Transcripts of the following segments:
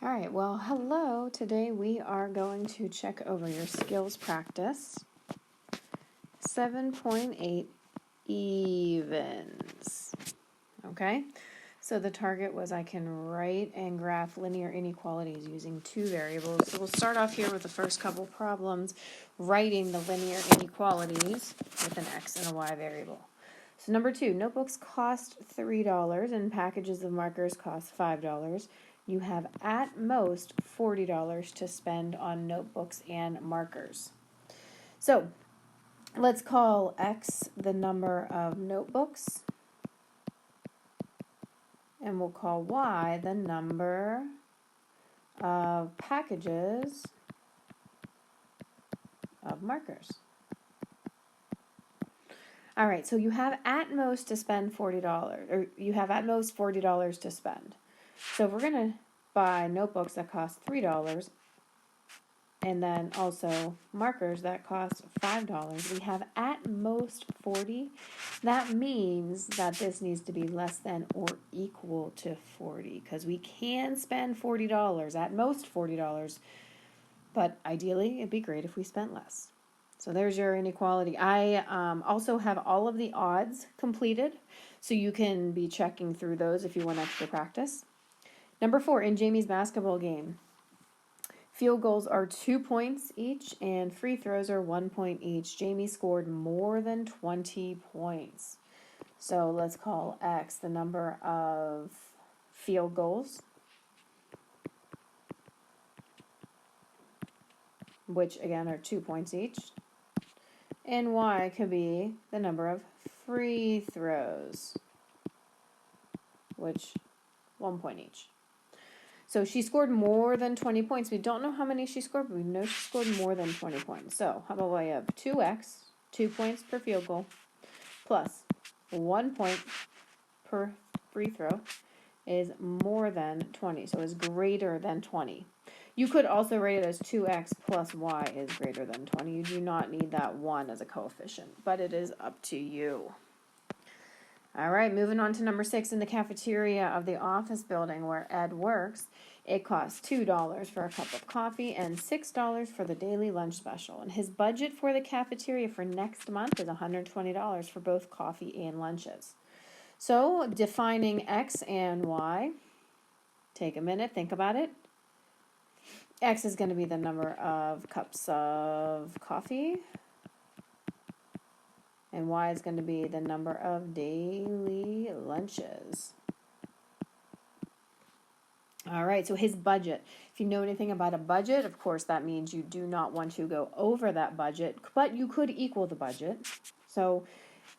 All right, well, hello. Today we are going to check over your skills practice. 7.8 evens. Okay, so the target was I can write and graph linear inequalities using two variables. So we'll start off here with the first couple problems, writing the linear inequalities with an x and a y variable. So number 2, notebooks cost $3 and packages of markers cost $5. You have at most $40 to spend on notebooks and markers. So let's call x the number of notebooks, and we'll call y the number of packages of markers. All right, so you have at most to spend $40, or you have at most $40 to spend. So if we're going to buy notebooks that cost $3 and then also markers that cost $5, we have at most 40. That means that this needs to be less than or equal to 40 because we can spend $40, at most $40, but ideally it'd be great if we spent less. So there's your inequality. I also have all of the odds completed, so you can be checking through those if you want extra practice. Number 4, in Jamie's basketball game, field goals are 2 points each and free throws are 1 point each. Jamie scored more than 20 points. So let's call X the number of field goals, which again are 2 points each. And Y could be the number of free throws, which 1 point each. So she scored more than 20 points. We don't know how many she scored, but we know she scored more than 20 points. So how about we have 2x, 2 points per field goal, plus 1 point per free throw is more than 20. So is greater than 20. You could also write it as 2x plus y is greater than 20. You do not need that 1 as a coefficient, but it is up to you. All right, moving on to number 6. In the cafeteria of the office building where Ed works, it costs $2 for a cup of coffee and $6 for the daily lunch special. And his budget for the cafeteria for next month is $120 for both coffee and lunches. So defining X and Y, take a minute, think about it. X is going to be the number of cups of coffee, and Y is going to be the number of daily lunches. All right, so his budget. If you know anything about a budget, of course, that means you do not want to go over that budget, but you could equal the budget. So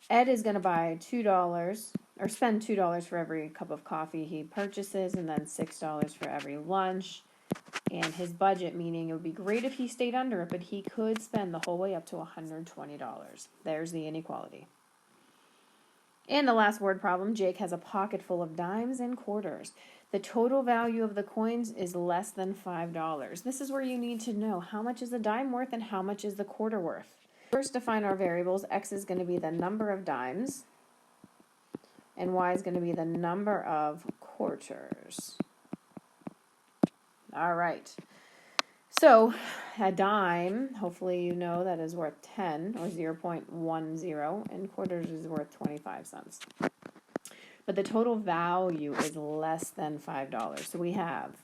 Ed is going to buy $2 or spend $2 for every cup of coffee he purchases, and then $6 for every lunch. And his budget, meaning it would be great if he stayed under it, but he could spend the whole way up to $120. There's the inequality. And the last word problem, Jake has a pocket full of dimes and quarters. The total value of the coins is less than $5. This is where you need to know how much is the dime worth and how much is the quarter worth. First, define our variables. X is going to be the number of dimes, and Y is going to be the number of quarters. All right. So a dime, hopefully you know that is worth 10 or 0.10, and quarters is worth 25 cents. But the total value is less than $5. So we have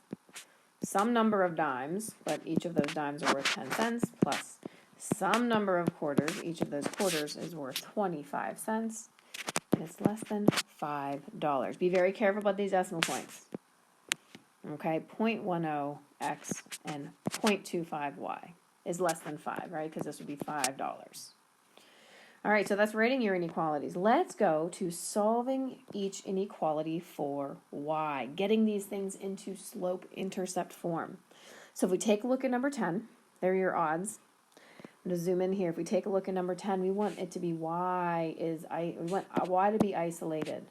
some number of dimes, but each of those dimes are worth 10 cents, plus some number of quarters. Each of those quarters is worth 25 cents, and it's less than $5. Be very careful about these decimal points. Okay, 0.10x and 0.25y is less than 5, right? Because this would be $5. All right, so that's writing your inequalities. Let's go to solving each inequality for y, getting these things into slope-intercept form. So if we take a look at number 10, there are your odds. I'm going to zoom in here. If we take a look at number 10, we want it to be we want y to be isolated.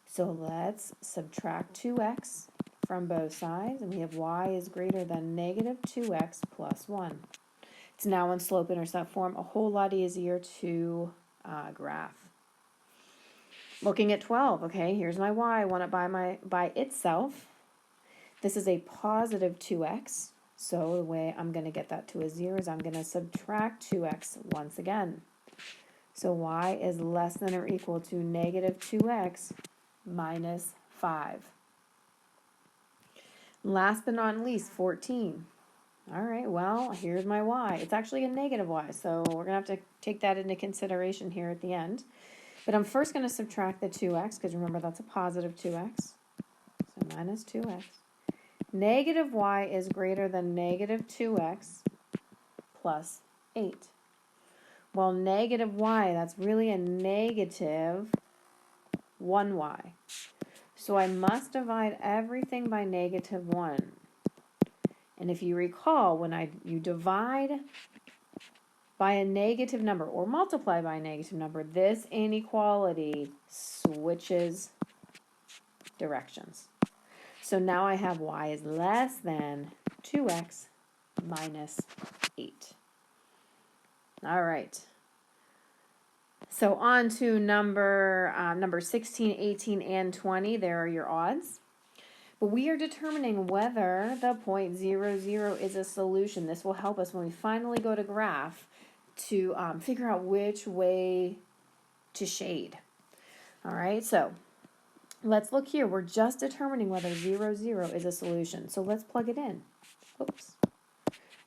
So let's subtract 2x from both sides, and we have y is greater than negative 2x plus 1. It's now in slope-intercept form, a whole lot easier to graph. Looking at 12, okay, here's my y. I want it by itself. This is a positive 2x. So the way I'm going to get that to a 0 is I'm going to subtract 2x once again. So y is less than or equal to negative 2x minus 5. Last but not least, 14. All right, well, here's my y. It's actually a negative y, so we're going to have to take that into consideration here at the end. But I'm first going to subtract the 2x, because remember that's a positive 2x. So minus 2x. Negative y is greater than negative 2x plus 8. Well, negative y, that's really a negative 1y. So I must divide everything by negative 1. And if you recall, when you divide by a negative number or multiply by a negative number, this inequality switches directions. So now I have y is less than 2x minus 8. All right. So on to number 16, 18, and 20. There are your odds. But we are determining whether the point 0, 0 is a solution. This will help us when we finally go to graph to figure out which way to shade. All right, so let's look here. We're just determining whether 0, 0 is a solution. So let's plug it in. Oops.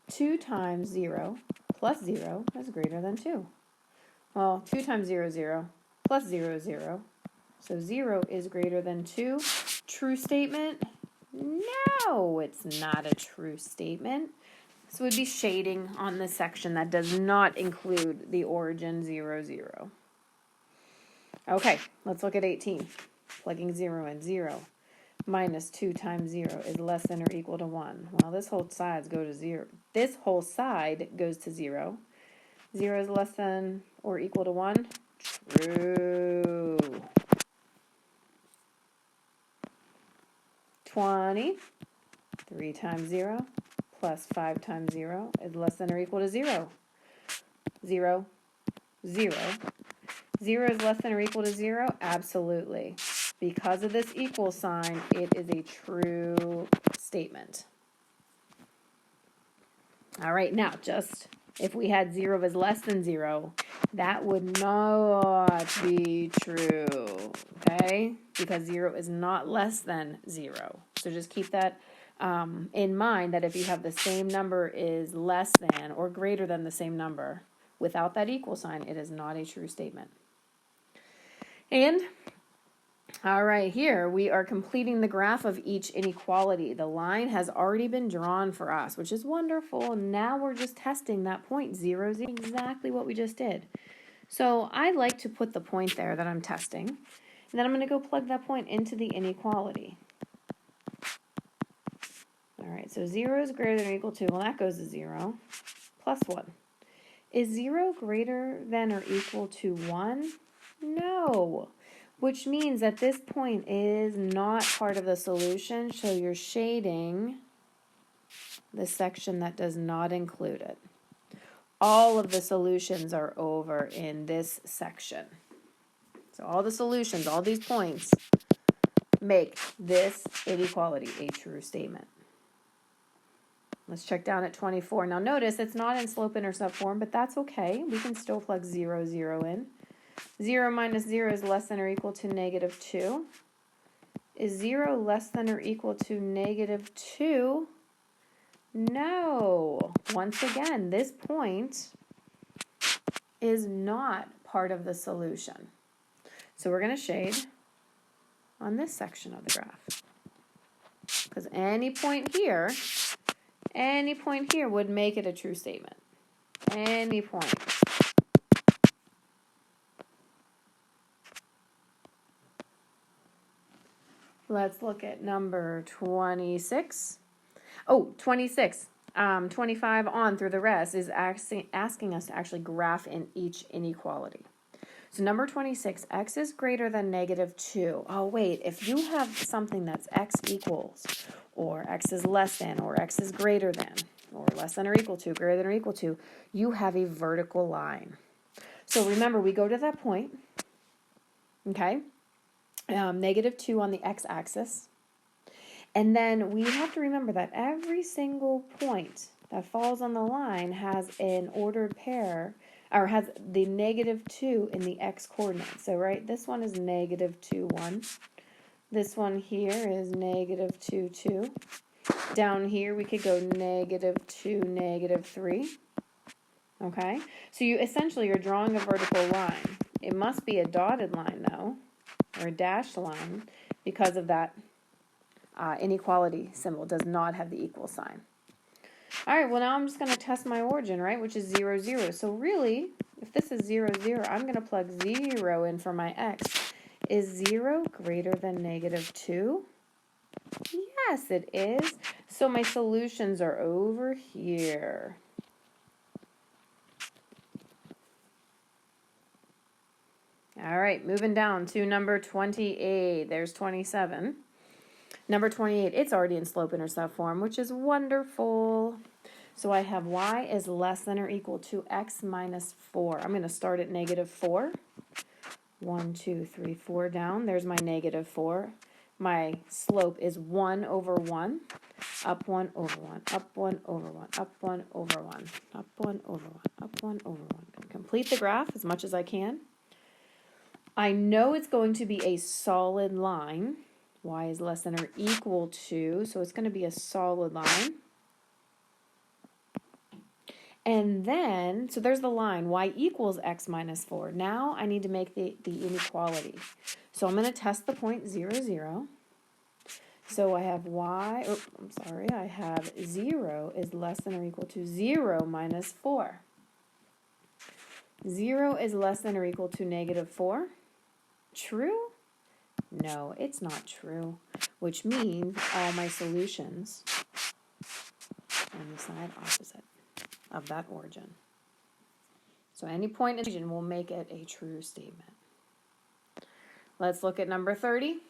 2 times 0 plus 0 is greater than 2. Well, 2 times 0, 0 plus 0, 0. So 0 is greater than 2. True statement? No, it's not a true statement. So we'd be shading on the section that does not include the origin 0, 0. Okay, let's look at 18. Plugging 0 in. 0 minus 2 times 0 is less than or equal to 1. Well, this whole side goes to 0. This whole side goes to 0. 0 is less than or equal to 1. True. 20. 3 times 0 plus 5 times 0 is less than or equal to 0. 0. 0. 0 is less than or equal to 0? Absolutely. Because of this equal sign, it is a true statement. All right, now just if we had 0 is less than 0, that would not be true, okay? Because 0 is not less than 0. So just keep that in mind, that if you have the same number is less than or greater than the same number, without that equal sign, it is not a true statement. And all right, here we are completing the graph of each inequality. The line has already been drawn for us, which is wonderful. Now we're just testing that point 0, 0, exactly what we just did. So I like to put the point there that I'm testing, and then I'm going to go plug that point into the inequality. All right, so 0 is greater than or equal to, well, that goes to 0, plus 1. Is 0 greater than or equal to 1? No. Which means that this point is not part of the solution, so you're shading the section that does not include it. All of the solutions are over in this section. So all the solutions, all these points, make this inequality a true statement. Let's check down at 24. Now notice it's not in slope-intercept form, but that's okay. We can still plug 0, 0 in. 0 minus 0 is less than or equal to negative 2. Is 0 less than or equal to negative 2? No. Once again, this point is not part of the solution. So we're going to shade on this section of the graph. Because any point here would make it a true statement. Any point. Let's look at number 26. Oh, 26. 25 on through the rest is asking us to actually graph in each inequality. So number 26, x is greater than negative 2. Oh, wait, if you have something that's x equals, or x is less than, or x is greater than, or less than or equal to, greater than or equal to, you have a vertical line. So remember, we go to that point, okay? Negative 2 on the x-axis. And then we have to remember that every single point that falls on the line has an ordered pair, or has the -2 in the x coordinate. So, right, this one is -2, 1. This one here is -2, 2. Down here, we could go -2, -3. Okay, so you essentially are drawing a vertical line. It must be a dotted line, though, or a dashed line, because of that inequality symbol does not have the equal sign. All right, well, now I'm just going to test my origin, right, which is 0, 0. So really, if this is 0, 0, I'm going to plug 0 in for my x. Is 0 greater than -2? Yes, it is. So my solutions are over here. All right, moving down to number 28. There's 27. Number 28, it's already in slope-intercept form, which is wonderful. So I have y is less than or equal to x minus 4. I'm going to start at -4. 1, 2, 3, 4 down. There's my -4. My slope is 1 over 1. Up 1 over 1. Up 1 over 1. Up 1 over 1. Up 1 over 1. Up 1 over 1. Complete the graph as much as I can. I know it's going to be a solid line. Y is less than or equal to, so it's going to be a solid line. And then, so there's the line, y equals x minus 4. Now I need to make the inequality. So I'm going to test the point 0, 0. So I have I have 0 is less than or equal to 0 minus 4. 0 is less than or equal to -4. True? No, it's not true, which means all my solutions are on the side opposite of that origin. So any point in the region will make it a true statement. Let's look at number 30.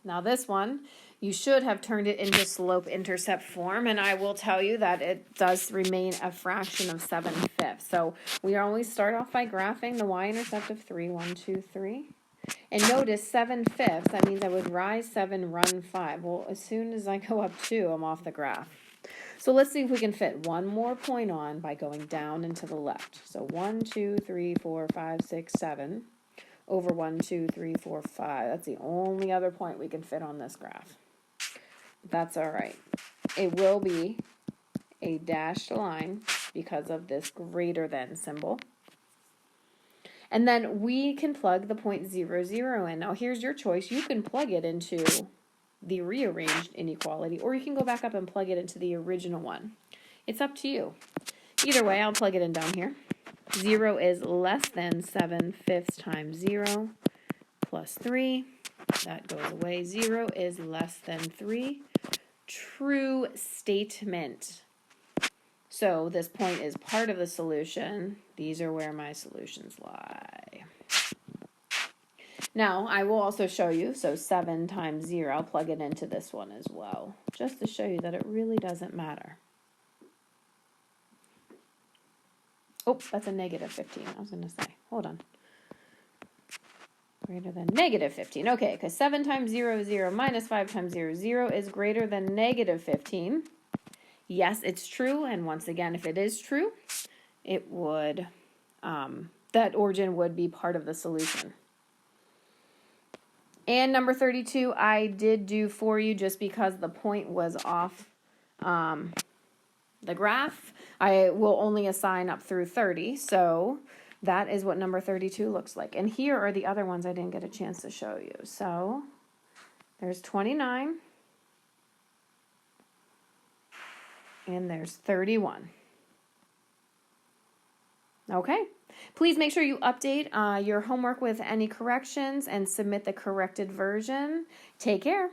Now this one, you should have turned it into slope-intercept form, and I will tell you that it does remain a fraction of 7/5. So we always start off by graphing the y-intercept of 3, 1, 2, 3. And notice 7/5, that means I would rise 7, run 5. Well, as soon as I go up 2, I'm off the graph. So let's see if we can fit one more point on by going down and to the left. So 1, 2, 3, 4, 5, 6, 7 over 1, 2, 3, 4, 5. That's the only other point we can fit on this graph. That's all right. It will be a dashed line because of this greater than symbol. And then we can plug the point 0, 0 in. Now here's your choice. You can plug it into the rearranged inequality, or you can go back up and plug it into the original one. It's up to you. Either way, I'll plug it in down here. 0 is less than 7/5 times 0 plus 3. That goes away. 0 is less than 3. True statement. So this point is part of the solution. These are where my solutions lie. Now, I will also show you, so 7 times 0, I'll plug it into this one as well, just to show you that it really doesn't matter. Oh, that's a -15, I was going to say. Hold on. Greater than -15. Okay, because 7 times 0 is 0, minus 5 times 0 is 0 is greater than -15. Yes, it's true, and once again, if it is true, it would, that origin would be part of the solution. And number 32, I did do for you just because the point was off the graph. I will only assign up through 30, so that is what number 32 looks like. And here are the other ones I didn't get a chance to show you. So there's 29. And there's 31. Okay. Please make sure you update your homework with any corrections and submit the corrected version. Take care.